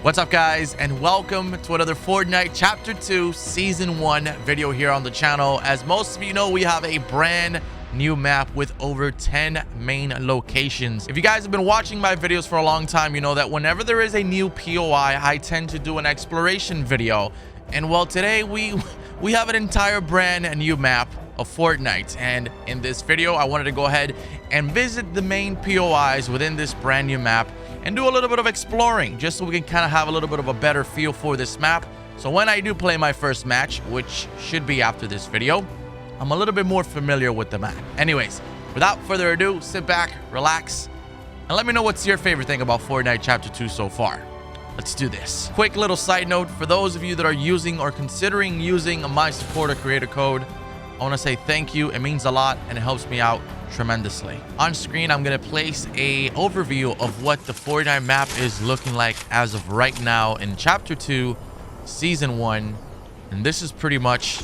What's up, guys, and welcome to another Fortnite Chapter 2 Season 1 video here on the channel. As most of you know, we have a brand new map with over 10 main locations. If you guys have been watching my videos for a long time, you know that whenever there is a new POI, I tend to do an exploration video. And well, today we have an entire brand new map of Fortnite, and in this video I wanted to go ahead and visit the main POIs within this brand new map and do a little bit of exploring, just so we can kind of have a little bit of a better feel for this map. So when I do play my first match, which should be after this video, I'm a little bit more familiar with the map. Anyways, without further ado, sit back, relax, and let me know what's your favorite thing about Fortnite Chapter 2 so far. Let's do this. Quick little side note, for those of you that are using or considering using my supporter creator code, I want to say thank you. It means a lot and it helps me out tremendously. On screen, I'm going to place a overview of what the Fortnite map is looking like as of right now in Chapter 2, Season 1. And this is pretty much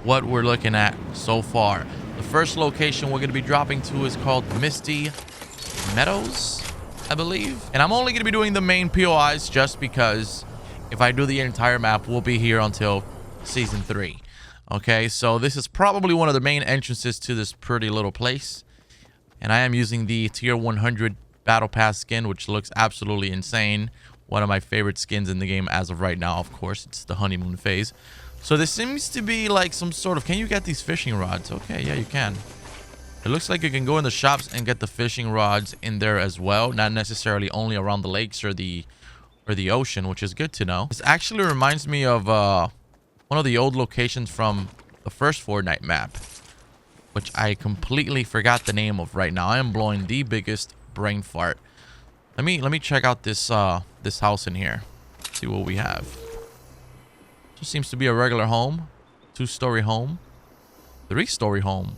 what we're looking at so far. The first location we're going to be dropping to is called Misty Meadows, I believe. And I'm only going to be doing the main POIs just because if I do the entire map, we'll be here until Season 3. Okay, so this is probably one of the main entrances to this pretty little place. And I am using the Tier 100 Battle Pass skin, which looks absolutely insane. One of my favorite skins in the game as of right now, of course. It's the honeymoon phase. So this seems to be like some sort of... Can you get these fishing rods? Okay, yeah, you can. It looks like you can go in the shops and get the fishing rods in there as well. Not necessarily only around the lakes or the ocean, which is good to know. This actually reminds me of... one of the old locations from the first Fortnite map, which I completely forgot the name of right now. I am blowing the biggest brain fart. Let me check out this this house in here. See what we have. Just seems to be a regular home, 2-story home, 3-story home.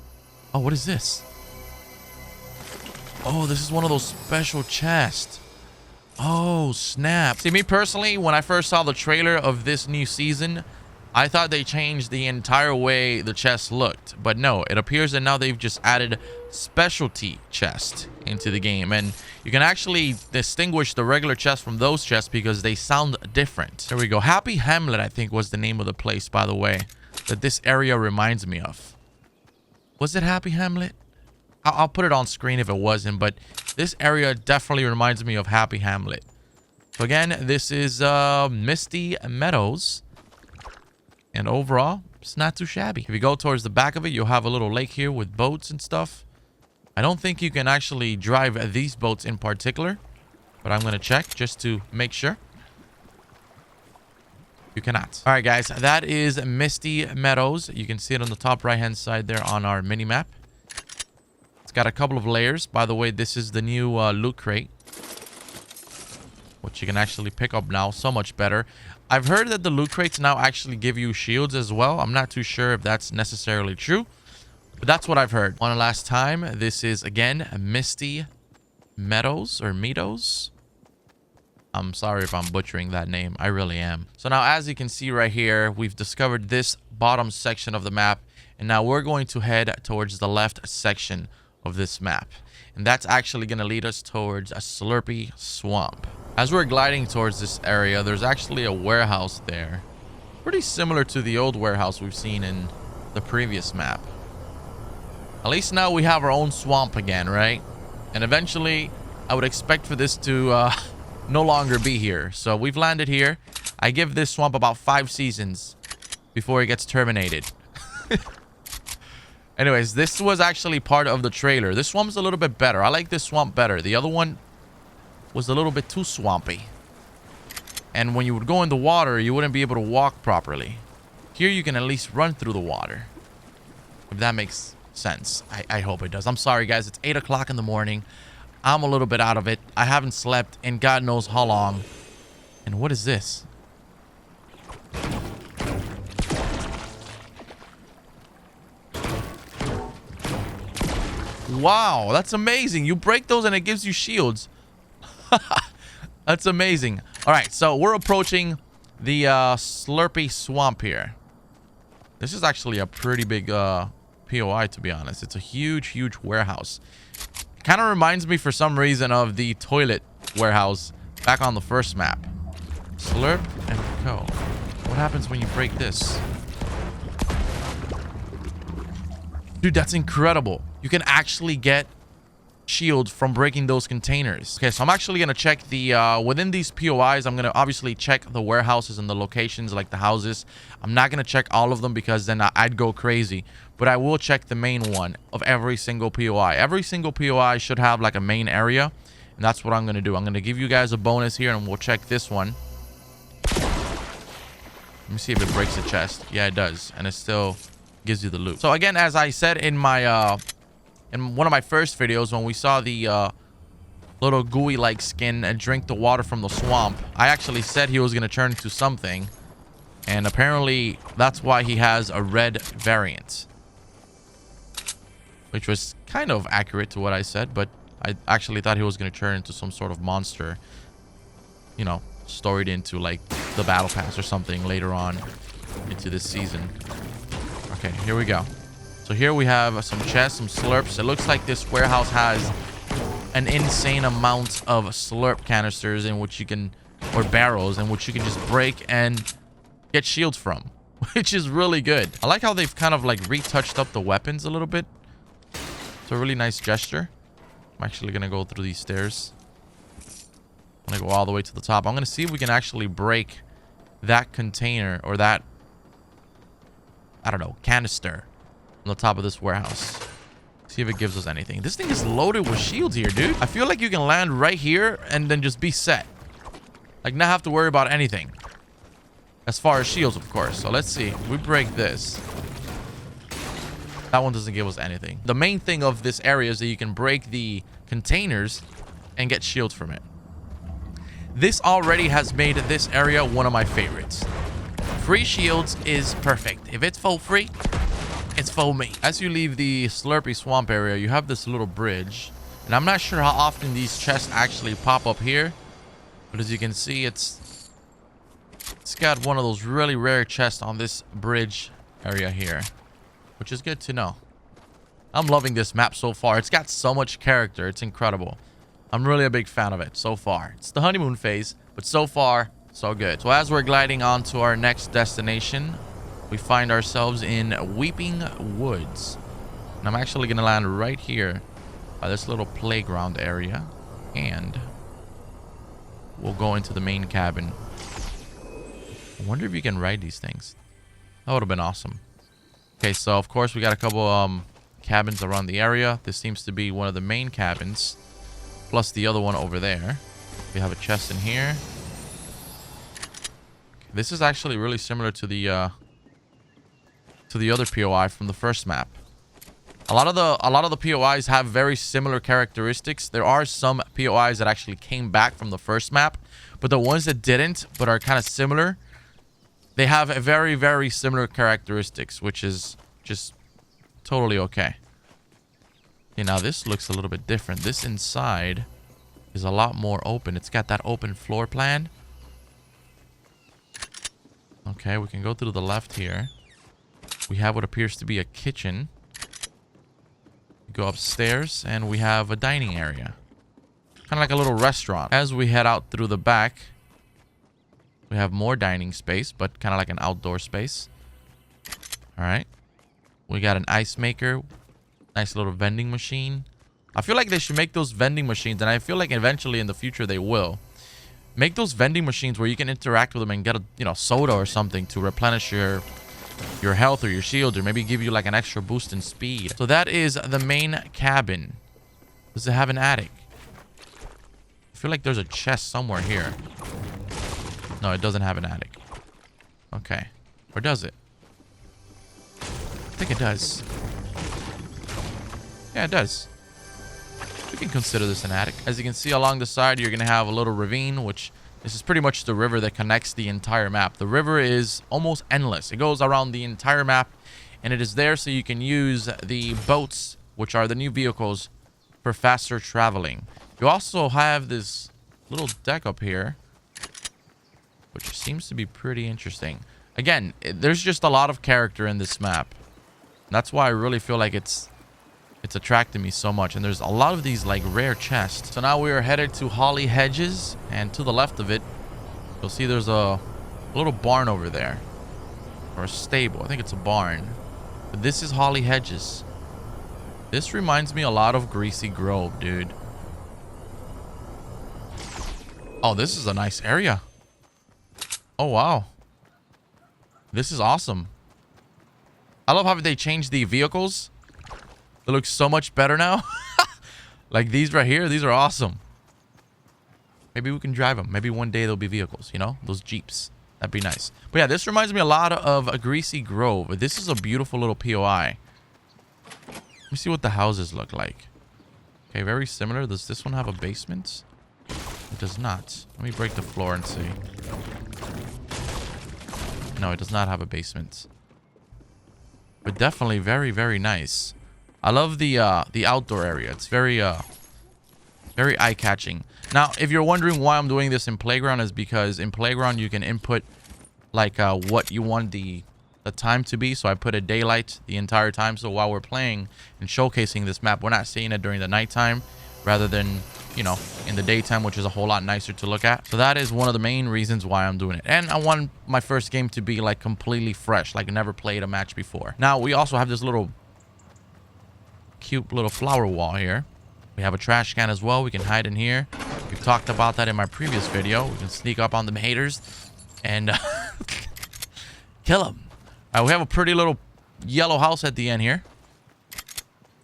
Oh, what is this? Oh, this is one of those special chests. Oh, snap. See, me personally, when I first saw the trailer of this new season, I thought they changed the entire way the chest looked, but no, it appears that now they've just added specialty chest into the game, and you can actually distinguish the regular chest from those chests because they sound different. There we go. Happy Hamlet, I think, was the name of the place, by the way, that this area reminds me of. Was it Happy Hamlet? I'll put it on screen if it wasn't, but this area definitely reminds me of Happy Hamlet. So again, this is Misty Meadows. And overall, it's not too shabby. If you go towards the back of it, you'll have a little lake here with boats and stuff. I don't think you can actually drive these boats in particular, but I'm going to check just to make sure. You cannot. All right, guys, that is Misty Meadows. You can see it on the top right-hand side there on our mini-map. It's got a couple of layers. By the way, this is the new loot crate, which you can actually pick up now. So much better. I've heard that the loot crates now actually give you shields as well. I'm not too sure if that's necessarily true, but that's what I've heard. One last time, this is again Misty Meadows or Meadows. I'm sorry if I'm butchering that name. I really am. So now, as you can see right here, we've discovered this bottom section of the map, and now we're going to head towards the left section of this map, and that's actually going to lead us towards a Slurpy Swamp. As we're gliding towards this area, there's actually a warehouse there. Pretty similar to the old warehouse we've seen in the previous map. At least now we have our own swamp again, right? And eventually, I would expect for this to no longer be here. So we've landed here. I give this swamp about 5 seasons before it gets terminated. Anyways, this was actually part of the trailer. This swamp's a little bit better. I like this swamp better. The other one was a little bit too swampy, and when you would go in the water, you wouldn't be able to walk properly. Here you can at least run through the water, if that makes sense. I hope it does. I'm sorry, guys, it's 8 o'clock in the morning. I'm a little bit out of it. I haven't slept in God knows how long. And what is this? Wow, that's amazing. You break those and it gives you shields. That's amazing. All right, so we're approaching the Slurpy Swamp here. This is actually a pretty big POI, to be honest. It's a huge warehouse. Kind of reminds me for some reason of the toilet warehouse back on the first map. Slurp and Co. What happens when you break this? Dude, that's incredible. You can actually get shields from breaking those containers. Okay, so I'm actually going to check the within these POIs. I'm going to obviously check the warehouses and the locations, like the houses. I'm not going to check all of them because then I'd go crazy, but I will check the main one of every single POI. Every single POI should have like a main area, and that's what I'm going to do. I'm going to give you guys a bonus here, and we'll check this one. Let me see if it breaks the chest. Yeah, it does, and it still gives you the loot. So again, as I said in my in one of my first videos, when we saw the little gooey like skin and drink the water from the swamp, I actually said he was going to turn into something, and apparently that's why he has a red variant, which was kind of accurate to what I said, but I actually thought he was going to turn into some sort of monster, you know, storied into like the battle pass or something later on into this season. Okay, here we go. So here we have some chests, some slurps. It looks like this warehouse has an insane amount of slurp canisters in which you can, or barrels, in which you can just break and get shields from, which is really good. I like how they've kind of like retouched up the weapons a little bit. It's a really nice gesture. I'm actually going to go through these stairs. I'm going to go all the way to the top. I'm going to see if we can actually break that container, or that, I don't know, canister on the top of this warehouse. See if it gives us anything. This thing is loaded with shields here, dude. I feel like you can land right here and then just be set. Like, not have to worry about anything. As far as shields, of course. So let's see. We break this. That one doesn't give us anything. The main thing of this area is that you can break the containers and get shields from it. This already has made this area one of my favorites. Free shields is perfect. If it's for free, it's for me. As you leave the Slurpy Swamp area, you have this little bridge. And I'm not sure how often these chests actually pop up here, but as you can see, it's got one of those really rare chests on this bridge area here, which is good to know. I'm loving this map so far. It's got so much character. It's incredible. I'm really a big fan of it so far. It's the honeymoon phase, but so far, so good. So as we're gliding on to our next destination, we find ourselves in Weeping Woods. And I'm actually going to land right here by this little playground area. And we'll go into the main cabin. I wonder if you can ride these things. That would have been awesome. Okay, so of course we got a couple cabins around the area. This seems to be one of the main cabins, plus the other one over there. We have a chest in here. This is actually really similar to the other POI from the first map. A lot of the POIs have very similar characteristics. There are some POIs that actually came back from the first map, but the ones that didn't but are kind of similar, they have a very, very similar characteristics, which is just totally okay. Okay, now this looks a little bit different. This inside is a lot more open. It's got that open floor plan. Okay, we can go through the left here. We have what appears to be a kitchen. We go upstairs and we have a dining area. Kind of like a little restaurant. As we head out through the back, we have more dining space, but kind of like an outdoor space. All right. We got an ice maker. Nice little vending machine. I feel like they should make those vending machines, and I feel like eventually in the future they will. Make those vending machines where you can interact with them and get a, you know, soda or something to replenish your health or your shield, or maybe give you like an extra boost in speed. So that is the main cabin. Does it have an attic? I feel like there's a chest somewhere here. No, it doesn't have an attic. Okay. Or does it? I think it does. Yeah, it does. We can consider this an attic. As you can see along the side, you're going to have a little ravine, which this is pretty much the river that connects the entire map. The river is almost endless. It goes around the entire map, and it is there so you can use the boats, which are the new vehicles, for faster traveling. You also have this little deck up here, which seems to be pretty interesting. Again, there's just a lot of character in this map. That's why I really feel like it's attracted me so much. And there's a lot of these like rare chests. So now we are headed to Hedges, and to the left of it You'll see there's a little barn over there. Or a stable. I think it's a barn. But this is Holly Hedges. This reminds me a lot of Greasy Grove, dude. Oh, this is a nice area. Oh, wow. This is awesome. I love how they changed the vehicles. It looks so much better now. Like these right here. These are awesome. Maybe we can drive them. Maybe one day there'll be vehicles, you know? Those Jeeps. That'd be nice. But yeah, this reminds me a lot of a Greasy Grove. This is a beautiful little POI. Let me see what the houses look like. Okay, very similar. Does this one have a basement? It does not. Let me break the floor and see. No, it does not have a basement. But definitely very, very nice. I love the outdoor area. It's very eye-catching. Now, if you're wondering why I'm doing this in Playground, is because in Playground you can input like what you want the time to be. So I put a daylight the entire time. So while we're playing and showcasing this map, we're not seeing it during the nighttime rather than, you know, in the daytime, which is a whole lot nicer to look at. So that is one of the main reasons why I'm doing it. And I want my first game to be like completely fresh, like I never played a match before. Now, we also have this little cute little flower wall here. We have a trash can as well. We can hide in here. We've talked about that in my previous video. We can sneak up on the haters and kill them. We have a pretty little yellow house at the end here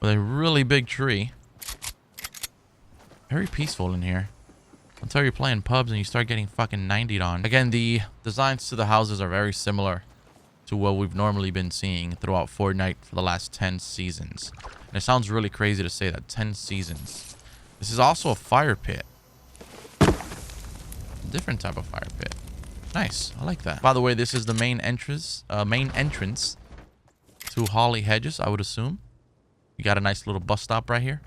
with a really big tree. Very peaceful in here until you're playing pubs and you start getting fucking 90'd on. Again, the designs to the houses are very similar to what we've normally been seeing throughout Fortnite for the last 10 seasons. And it sounds really crazy to say that, 10 seasons. This is also a fire pit. Different type of fire pit. Nice. I like that. By the way, this is the main entrance to Holly Hedges, I would assume. You got a nice little bus stop right here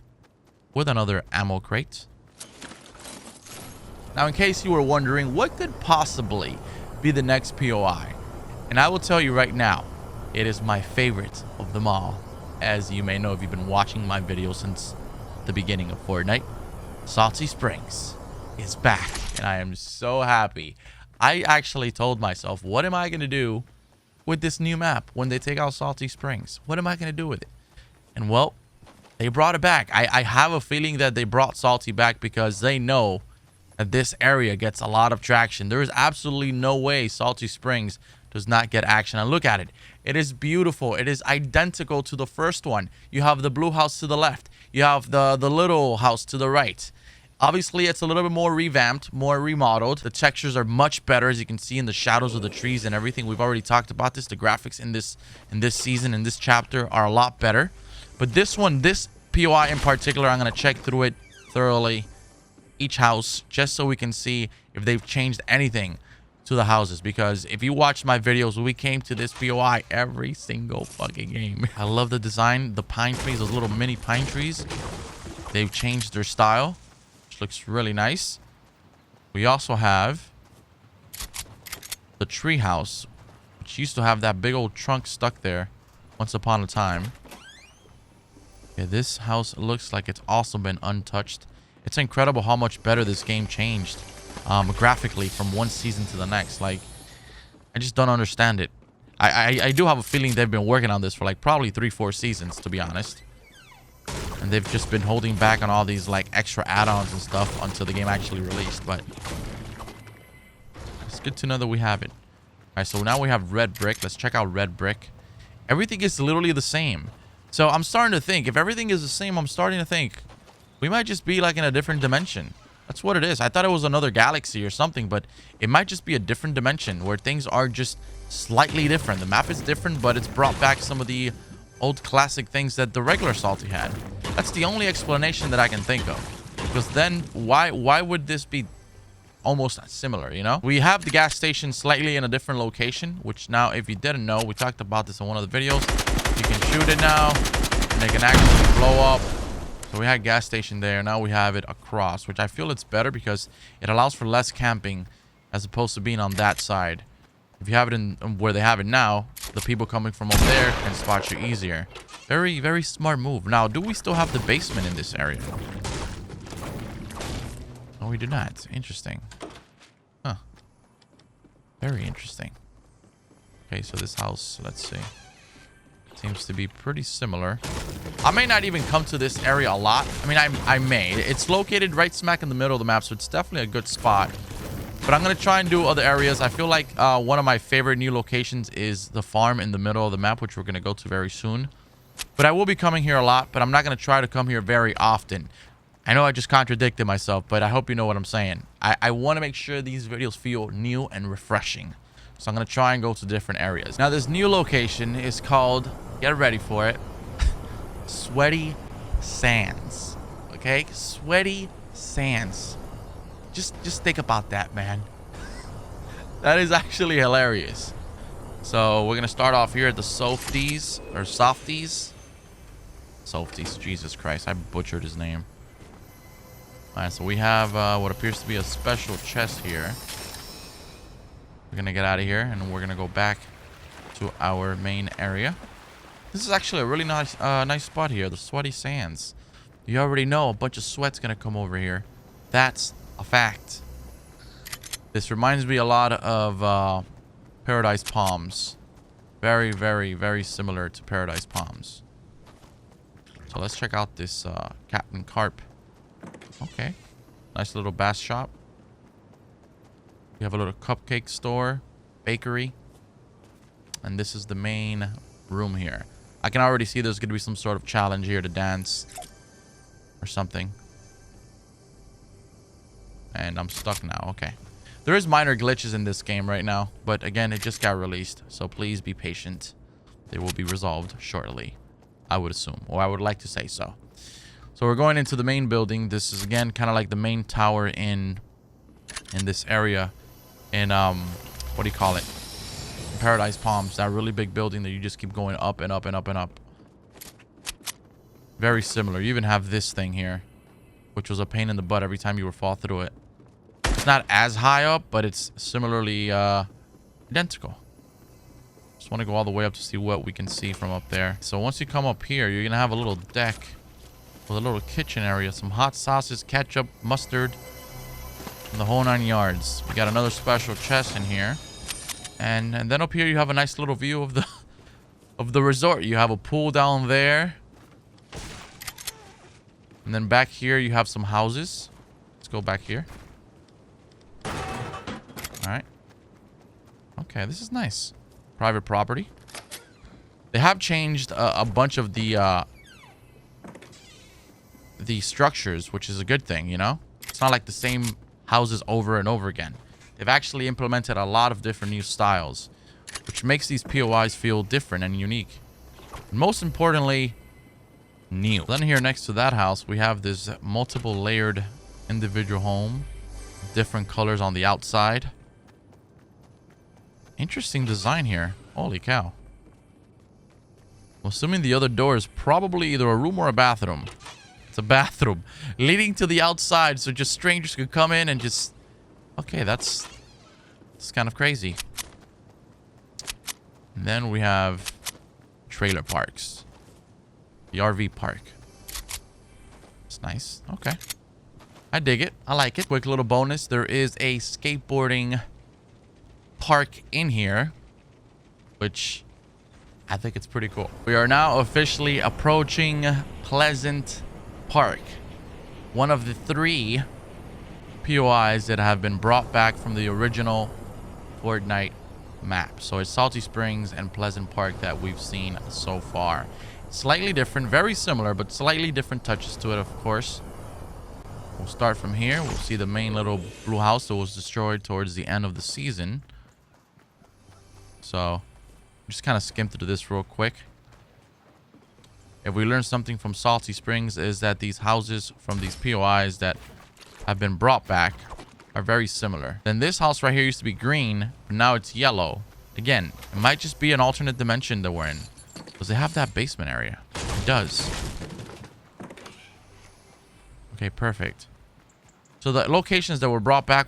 with another ammo crate. Now, in case you were wondering, what could possibly be the next POI? And I will tell you right now, it is my favorite of them all. As you may know if you've been watching my videos since the beginning of Fortnite, Salty Springs is back. And I am so happy. I actually told myself, what am I going to do with this new map when they take out Salty Springs? What am I going to do with it? And well, they brought it back. I have a feeling that they brought Salty back because they know that this area gets a lot of traction. There is absolutely no way Salty Springs does not get action. And look at it. It is beautiful. It is identical to the first one. You have the blue house to the left. You have the little house to the right. Obviously, it's a little bit more revamped, more remodeled. The textures are much better, as you can see in the shadows of the trees and everything. We've already talked about this. The graphics in this season, in this chapter, are a lot better. But this one, this POI in particular, I'm going to check through it thoroughly, each house, just so we can see if they've changed anything to the houses. Because if you watch my videos, we came to this POI every single fucking game. I love the design, the pine trees, those little mini pine trees. They've changed their style. Looks really nice. We also have the tree house, which used to have that big old trunk stuck there once upon a time. Yeah, this house looks like it's also been untouched. It's incredible how much better this game changed graphically from one season to the next. Like, I just don't understand it. I do have a feeling they've been working on this for like probably 3-4 seasons, to be honest. And they've just been holding back on all these like extra add-ons and stuff until the game actually released. But it's good to know that we have it. All right, so now we have red brick. Let's check out red brick. Everything is literally the same. So I'm starting to think, if everything is the same, I'm starting to think we might just be like in a different dimension. That's what it is. I thought it was another galaxy or something, but it might just be a different dimension where things are just slightly different. The map is different, but it's brought back some of the old classic things that the regular Salty had. That's the only explanation that I can think of. Because then why would this be almost similar, you know? We have the gas station slightly in a different location, which now, if you didn't know, we talked about this in one of the videos. You can shoot it now, and it can actually blow up. So we had gas station there. Now we have it across, which I feel it's better because it allows for less camping as opposed to being on that side. If you have it in where they have it now, the people coming from over there can spot you easier. Very, very smart move. Now, do we still have the basement in this area? No, we do not. Interesting. Huh. Very interesting. Okay, so this house, let's see. Seems to be pretty similar. I may not even come to this area a lot. I mean, I may. It's located right smack in the middle of the map, so it's definitely a good spot. But I'm going to try and do other areas. I feel like one of my favorite new locations is the farm in the middle of the map, which we're going to go to very soon. But I will be coming here a lot, but I'm not going to try to come here very often. I know I just contradicted myself, but I hope you know what I'm saying. I want to make sure these videos feel new and refreshing. So I'm going to try and go to different areas. Now, this new location is called, get ready for it, Sweaty Sands. Okay? Sweaty Sands. Just think about that, man. That is actually hilarious. So we're going to start off here at the Softies, or Softies. Softies, Jesus Christ. I butchered his name. Alright, so we have what appears to be a special chest here. We're going to get out of here, and we're going to go back to our main area. This is actually a really nice nice spot here, the Sweaty Sands. You already know a bunch of sweat's going to come over here. That's a fact. This reminds me a lot of Paradise Palms. Very, very, very similar to Paradise Palms. So let's check out this Captain Carp. Okay. Nice little bass shop. We have a little cupcake store, bakery. And this is the main room here. I can already see there's going to be some sort of challenge here to dance or something. And I'm stuck now. Okay. There is minor glitches in this game right now, but again, it just got released. So please be patient. They will be resolved shortly, I would assume, or I would like to say so. So we're going into the main building. This is again kind of like the main tower in this area. In what do you call it? Paradise Palms. That really big building that you just keep going up and up and up and up. Very similar. You even have this thing here, which was a pain in the butt every time you would fall through it. It's not as high up, but it's similarly identical. Just want to go all the way up to see what we can see from up there. So once you come up here, you're going to have a little deck with a little kitchen area. Some hot sauces, ketchup, mustard, and the whole 9 yards. We got another special chest in here. And then up here you have a nice little view of the resort. You have a pool down there. And then back here you have some houses. Let's go back here. Alright. Okay, this is nice. Private property. They have changed a bunch of the structures, which is a good thing, you know? It's not like the same houses over and over again. They've actually implemented a lot of different new styles, which makes these POIs feel different and unique. And most importantly, new. Then here next to that house, we have this multiple layered individual home. Different colors on the outside. Interesting design here. Holy cow. I'm assuming the other door is probably either a room or a bathroom. It's a bathroom leading to the outside, so just strangers could come in and just... Okay, that's kind of crazy. And then we have trailer parks. The RV park. It's nice. Okay. I dig it. I like it. Quick little bonus. There is a skateboarding park in here, which I think it's pretty cool. We are now officially approaching Pleasant Park. One of the 3 POIs that have been brought back from the original Fortnite map. So it's Salty Springs and Pleasant Park that we've seen so far. Slightly different, very similar, but slightly different touches to it, of course. We'll start from here. We'll see the main little blue house that was destroyed towards the end of the season. So just kind of skim through this real quick. If we learn something from Salty Springs, is that these houses from these POIs that have been brought back are very similar. Then this house right here used to be green, but now it's yellow. Again, it might just be an alternate dimension that we're in. Does it have that basement area? It does. Okay, perfect. So the locations that were brought back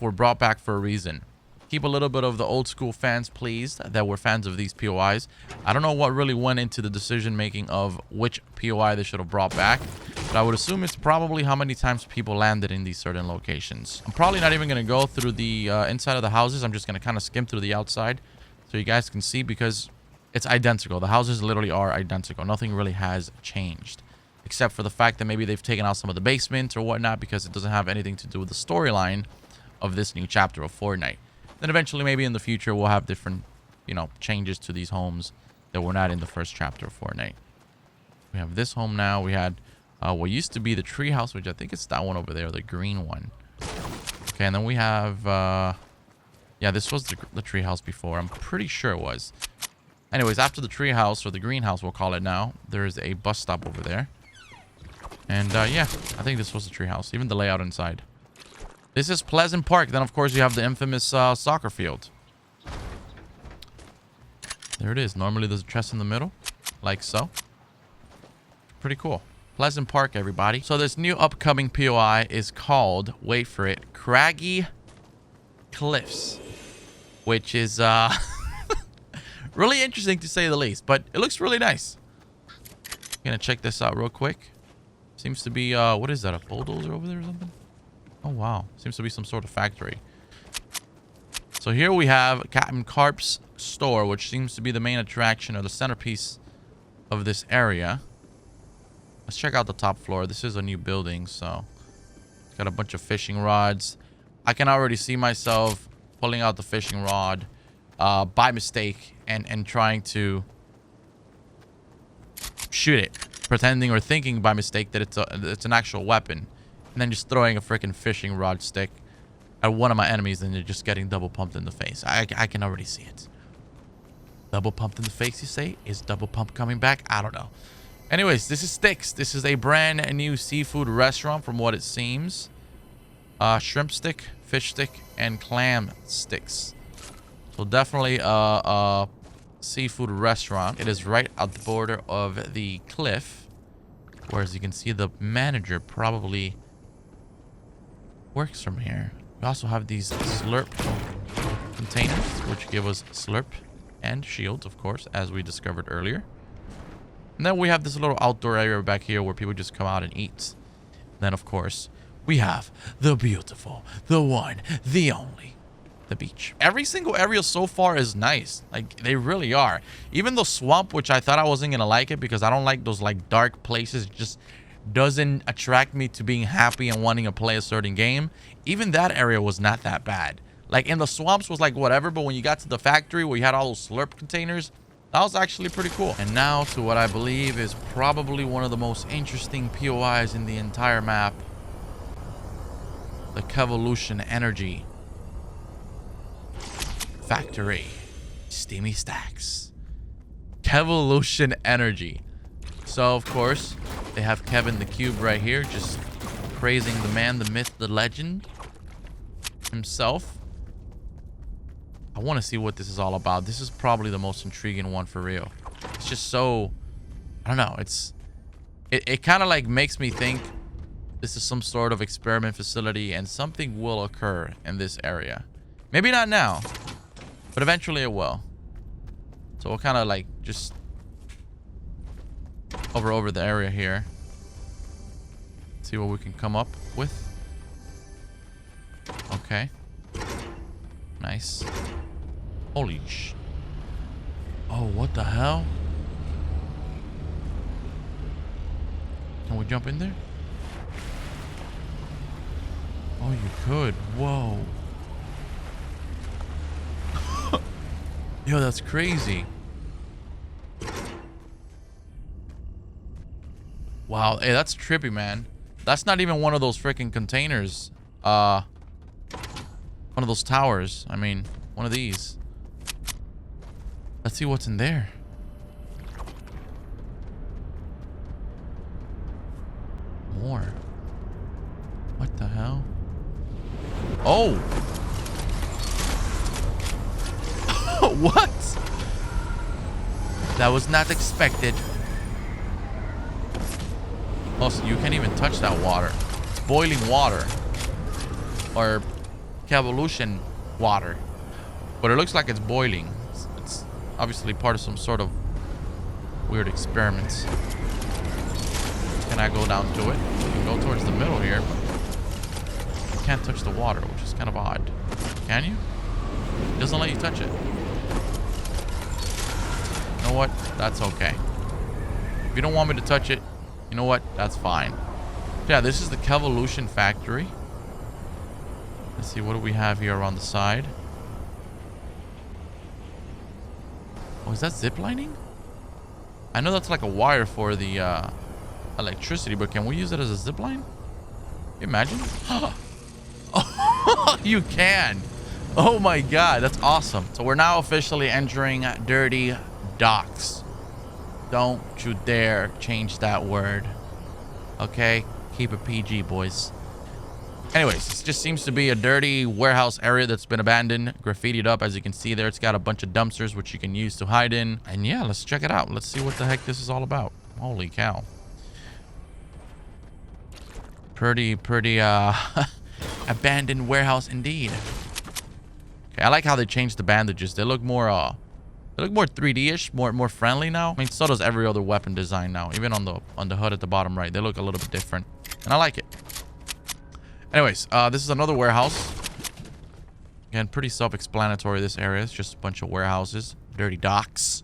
for a reason. Keep a little bit of the old school fans pleased that were fans of these POIs. I don't know what really went into the decision making of which POI they should have brought back. But I would assume it's probably how many times people landed in these certain locations. I'm probably not even going to go through the inside of the houses. I'm just going to kind of skim through the outside so you guys can see, because it's identical. The houses literally are identical. Nothing really has changed, except for the fact that maybe they've taken out some of the basements or whatnot, because it doesn't have anything to do with the storyline of this new chapter of Fortnite. Then eventually, maybe in the future, we'll have different, you know, changes to these homes that were not in the first chapter of Fortnite. We have this home now. We had what used to be the tree house, which I think it's that one over there, the green one. Okay, and then we have yeah, this was the tree house before. I'm pretty sure it was. Anyways, after the tree house, or the greenhouse we'll call it now, there's a bus stop over there. And yeah, I think this was the tree house. Even the layout inside. This is Pleasant Park. Then of course you have the infamous soccer field. There it is. Normally there's a chest in the middle, like so. Pretty cool. Pleasant Park, everybody. So this new upcoming POI is called, wait for it, Craggy Cliffs, which is really interesting to say the least, but it looks really nice. Gonna check this out real quick. Seems to be what is that, a bulldozer over there or something? Oh wow, seems to be some sort of factory. So here we have Captain Carp's store, which seems to be the main attraction or the centerpiece of this area. Let's check out the top floor. This is a new building, so it's got a bunch of fishing rods. I can already see myself pulling out the fishing rod by mistake and trying to shoot it, pretending or thinking by mistake that it's an actual weapon, and then just throwing a freaking fishing rod stick at one of my enemies, and they're just getting double pumped in the face. I can already see it. Double pumped in the face, you say? Is double pump coming back? I don't know. Anyways, this is Sticks. This is a brand new seafood restaurant from what it seems. Shrimp stick, fish stick, and clam sticks. So definitely a seafood restaurant. It is right at the border of the cliff, where as you can see, the manager probably works from here. We also have these slurp containers, which give us slurp and shields, of course, as we discovered earlier. And then we have this little outdoor area back here where people just come out and eat. Then, of course, we have the beautiful, the one, the only, the beach. Every single area so far is nice. Like, they really are. Even the swamp, which I thought I wasn't going to like it because I don't like those, like, dark places. It just doesn't attract me to being happy and wanting to play a certain game. Even that area was not that bad. Like, in the swamps was like whatever, but when you got to the factory where you had all those slurp containers, that was actually pretty cool. And now to what I believe is probably one of the most interesting POIs in the entire map. The Kevolution Energy Factory. Steamy Stacks. Kevolution Energy. So, of course, they have Kevin the Cube right here, just praising the man, the myth, the legend himself. I want to see what this is all about. This is probably the most intriguing one for real. It's just so, I don't know. It kind of like makes me think this is some sort of experiment facility and something will occur in this area. Maybe not now, but eventually it will. So we'll kind of like just hover over the area here. See what we can come up with. Okay. Nice. Holy sh... Oh, what the hell? Can we jump in there? Oh, you could. Whoa. Yo, that's crazy. Wow. Hey, that's trippy, man. That's not even one of those freaking containers. One of those towers. I mean, one of these. Let's see what's in there. More. What the hell? Oh! What? That was not expected. Also, you can't even touch that water. It's boiling water. Or Kevolution water. But it looks like it's boiling. It's obviously part of some sort of weird experiments. Can Can I go down to it? You can go towards the middle here, but you can't touch the water, which is kind of odd. Can you? It doesn't let you touch it. You know what? That's okay. If you don't want me to touch it, you know what? That's fine. Yeah, this is the Kevolution Factory. Let's see, what do we have here on the side? Oh, is that ziplining? I know that's like a wire for the electricity, but can we use it as a zipline? Can you imagine? Oh, you can. Oh my god, that's awesome. So we're now officially entering Dirty Docks. Don't you dare change that word. Okay? Keep it PG, boys. Anyways, this just seems to be a dirty warehouse area that's been abandoned, graffitied up. As you can see there, it's got a bunch of dumpsters which you can use to hide in. And yeah, let's check it out. Let's see what the heck this is all about. Holy cow. Pretty abandoned warehouse indeed. Okay, I like how they changed the bandages. They look more 3D-ish, more friendly now. I mean, so does every other weapon design now. Even on the hood at the bottom right, they look a little bit different. And I like it. Anyways, this is another warehouse. Again, pretty self-explanatory, this area. It's just a bunch of warehouses. Dirty docks.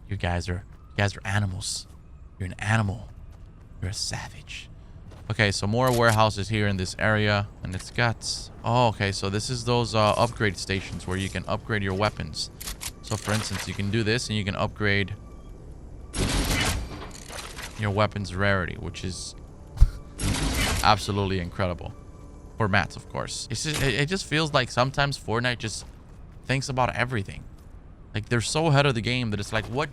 You guys are animals. You're an animal. You're a savage. Okay, so more warehouses here in this area. And it's got... Oh, okay, so this is those upgrade stations where you can upgrade your weapons. So, for instance, you can do this and you can upgrade your weapon's rarity, which is... absolutely incredible. For mats, of course. It just feels like sometimes Fortnite just thinks about everything. Like, they're so ahead of the game that it's like, what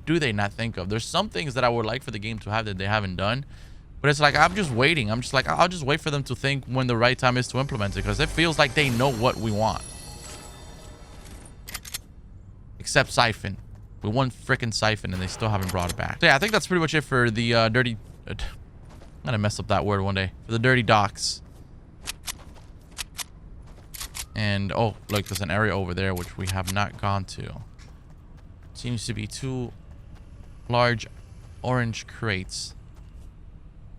do they not think of? There's some things that I would like for the game to have that they haven't done. But it's like, I'm just waiting. I'm just like, I'll just wait for them to think when the right time is to implement it. Because it feels like they know what we want. Except Siphon. We want frickin' Siphon and they still haven't brought it back. So yeah, I think that's pretty much it for the dirty... I'm gonna mess up that word one day. For the dirty docks. And, oh, look, there's an area over there which we have not gone to. Seems to be 2 large orange crates.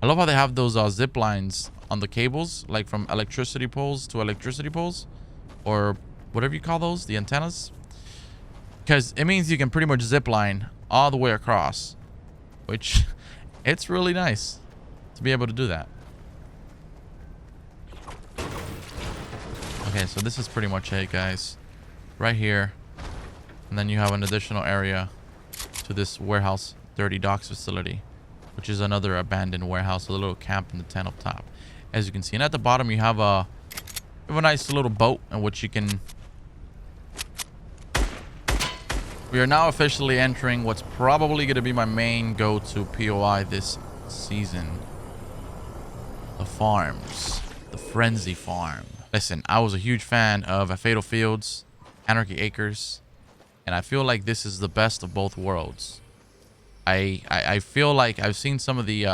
I love how they have those zip lines on the cables, like from electricity poles to electricity poles. Or whatever you call those, the antennas. Because it means you can pretty much zip line all the way across. Which, it's really nice to be able to do that. Okay, so this is pretty much it, guys. Right here. And then you have an additional area to this warehouse, Dirty Docks facility, which is another abandoned warehouse, a little camp in the tent up top. As you can see. And at the bottom, you have a nice little boat in which you can... We are now officially entering what's probably going to be my main go-to POI this season. The farms. The Frenzy Farm. Listen, I was a huge fan of Fatal Fields, Anarchy Acres, and I feel like this is the best of both worlds. I feel like I've seen some of the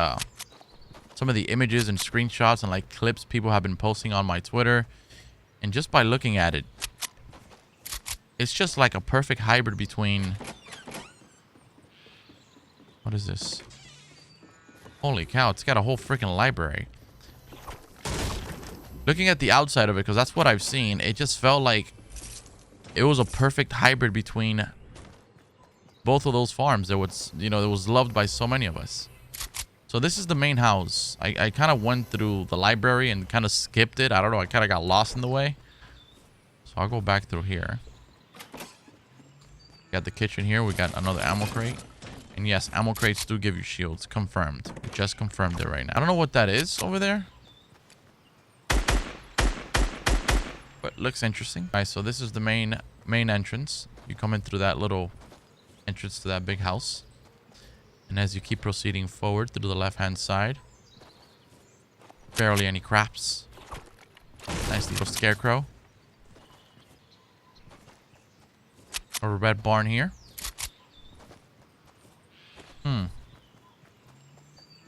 images and screenshots and like clips people have been posting on my Twitter, and just by looking at it, it's just like a perfect hybrid between... What is this? Holy cow, it's got a whole freaking library. Looking at the outside of it, because that's what I've seen, it just felt like it was a perfect hybrid between both of those farms that was, you know, that was loved by so many of us. So this is the main house. I kind of went through the library and kind of skipped it. I don't know. I kind of got lost in the way. So I'll go back through here. Got the kitchen here. We got another ammo crate. And yes, ammo crates do give you shields. Confirmed. We just confirmed it right now. I don't know what that is over there. But looks interesting. All right, so this is the main entrance. You come in through that little entrance to that big house. And as you keep proceeding forward through the left-hand side, barely any craps. Nice little scarecrow. A red barn here.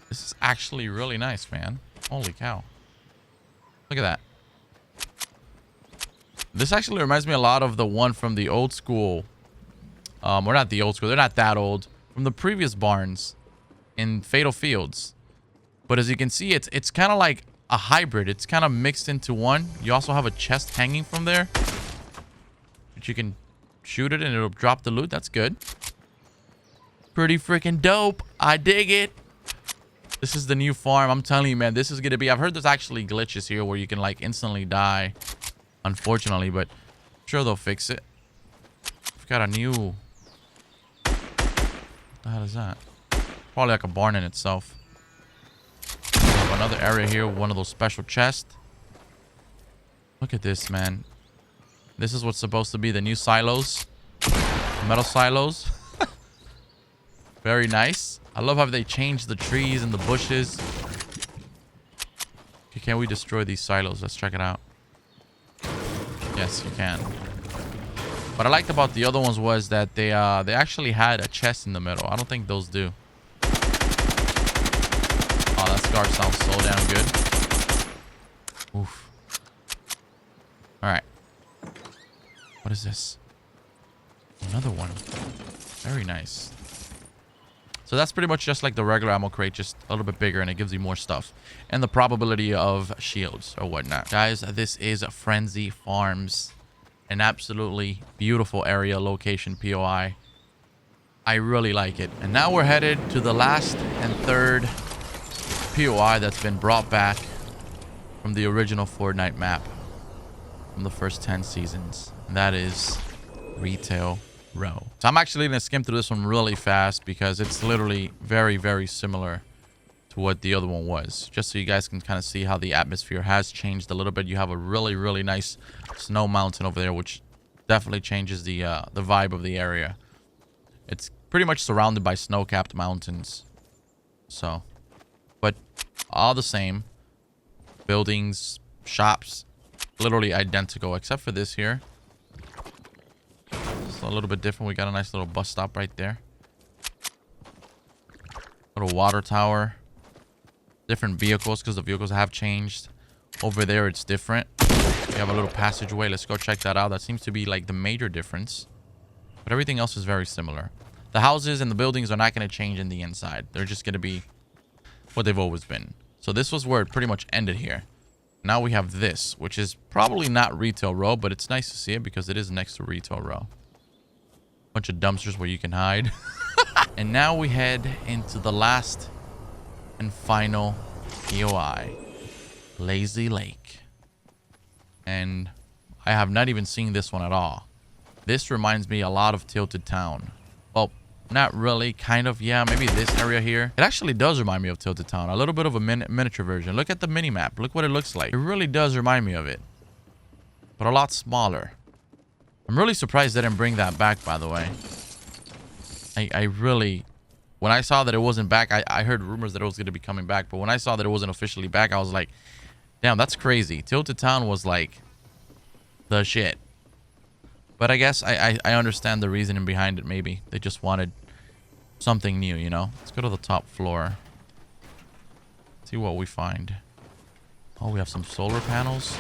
This is actually really nice, man. Holy cow. Look at that. This actually reminds me a lot of the one from the old school. Or not the old school. They're not that old. From the previous barns in Fatal Fields. But as you can see, it's kind of like a hybrid. It's kind of mixed into one. You also have a chest hanging from there, but you can shoot it and it'll drop the loot. That's good. Pretty freaking dope. I dig it. This is the new farm. I'm telling you, man, this is going to be... I've heard there's actually glitches here where you can, like, instantly die, unfortunately, but I'm sure they'll fix it. We've got a new... What the hell is that? Probably like a barn in itself. We have another area here, one of those special chests. Look at this, man. This is what's supposed to be the new silos. Metal silos. Very nice. I love how they changed the trees and the bushes. Okay, can we destroy these silos? Let's check it out. Yes, you can. What I liked about the other ones was that they actually had a chest in the middle. I don't think those do. Oh, that scar sounds so damn good. Oof. Alright. What is this? Another one. Very nice. So that's pretty much just like the regular ammo crate, just a little bit bigger, and it gives you more stuff. And the probability of shields or whatnot. Guys, this is Frenzy Farms. An absolutely beautiful area, location, POI. I really like it. And now we're headed to the last and third POI that's been brought back from the original Fortnite map. From the first 10 seasons. And that is Retail Row. So I'm actually going to skim through this one really fast because it's literally very, very similar to what the other one was. Just so you guys can kind of see how the atmosphere has changed a little bit. You have a really, really nice snow mountain over there, which definitely changes the vibe of the area. It's pretty much surrounded by snow-capped mountains. So, but all the same. Buildings, shops, literally identical except for this here. It's a little bit different. We got a nice little bus stop right there. Little water tower. Different vehicles because the vehicles have changed. Over there it's different. We have a little passageway. Let's go check that out. That seems to be like the major difference. But everything else is very similar. The houses and the buildings are not going to change in the inside. They're just going to be what they've always been. So this was where it pretty much ended here. Now we have this, which is probably not Retail Row, but it's nice to see it because it is next to Retail Row. Bunch of dumpsters where you can hide. And now we head into the last and final POI, Lazy Lake. And I have not even seen this one at all. This reminds me a lot of Tilted Town. Well, not really, kind of, yeah, maybe this area here. It actually does remind me of Tilted Town. A little bit of a miniature version. Look at the mini-map. Look what it looks like. It really does remind me of it. But a lot smaller. I'm really surprised they didn't bring that back, by the way. I really... When I saw that it wasn't back, I heard rumors that it was going to be coming back. But when I saw that it wasn't officially back, I was like, damn, that's crazy. Tilted Town was like the shit. But I guess I understand the reasoning behind it, maybe. They just wanted something new, you know? Let's go to the top floor. See what we find. Oh, we have some solar panels.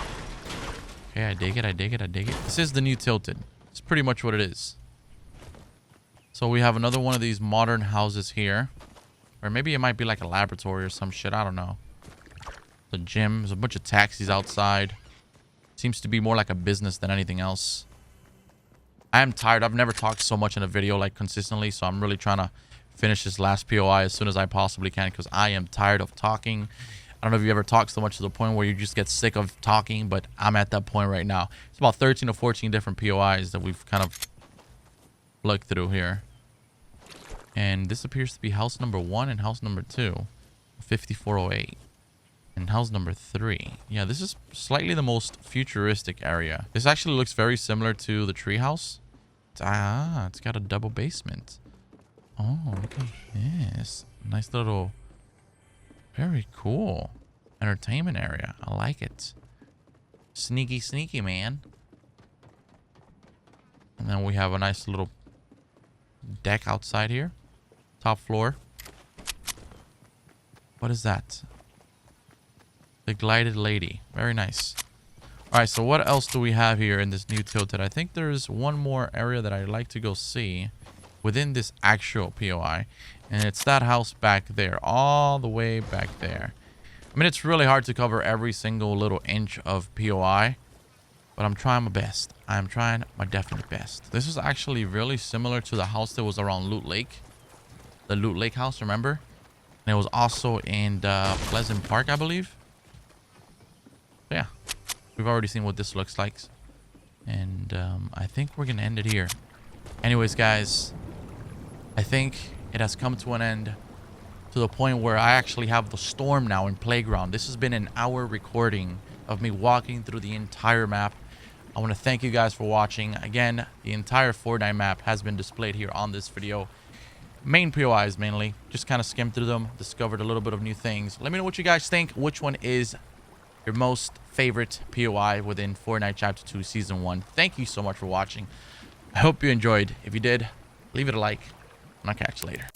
Okay, I dig it, I dig it, I dig it. This is the new Tilted. It's pretty much what it is. So we have another one of these modern houses here. Or maybe it might be like a laboratory or some shit. I don't know. The gym. There's a bunch of taxis outside. Seems to be more like a business than anything else. I am tired. I've never talked so much in a video like consistently. So I'm really trying to finish this last POI as soon as I possibly can. Because I am tired of talking. I don't know if you ever talk so much to the point where you just get sick of talking. But I'm at that point right now. It's about 13 or 14 different POIs that we've kind of looked through here. And this appears to be house number 1 and house number 2. 5408. And house number 3. Yeah, this is slightly the most futuristic area. This actually looks very similar to the treehouse. It's got a double basement. Oh, look at this. Nice little... Very cool. Entertainment area. I like it. Sneaky, sneaky, man. And then we have a nice little deck outside here. Top floor. What is that? The Glided Lady. Very nice. Alright, so what else do we have here in this new Tilted? I think there's one more area that I'd like to go see within this actual POI. And it's that house back there, all the way back there. I mean, it's really hard to cover every single little inch of POI, but I'm trying my best. I'm trying my definite best. This is actually really similar to the house that was around Loot Lake. The Loot Lake house, remember? And it was also in Pleasant Park, I believe. So yeah, we've already seen what this looks like. And I think we're going to end it here. Anyways, guys, I think it has come to an end, to the point where I actually have the storm now in Playground. This has been an hour recording of me walking through the entire map. I want to thank you guys for watching. Again, the entire Fortnite map has been displayed here on this video. Main POIs mainly. Just kind of skimmed through them, discovered a little bit of new things. Let me know what you guys think. Which one is your most favorite POI within Fortnite Chapter 2 Season 1? Thank you so much for watching. I hope you enjoyed. If you did, leave it a like, and I'll catch you later.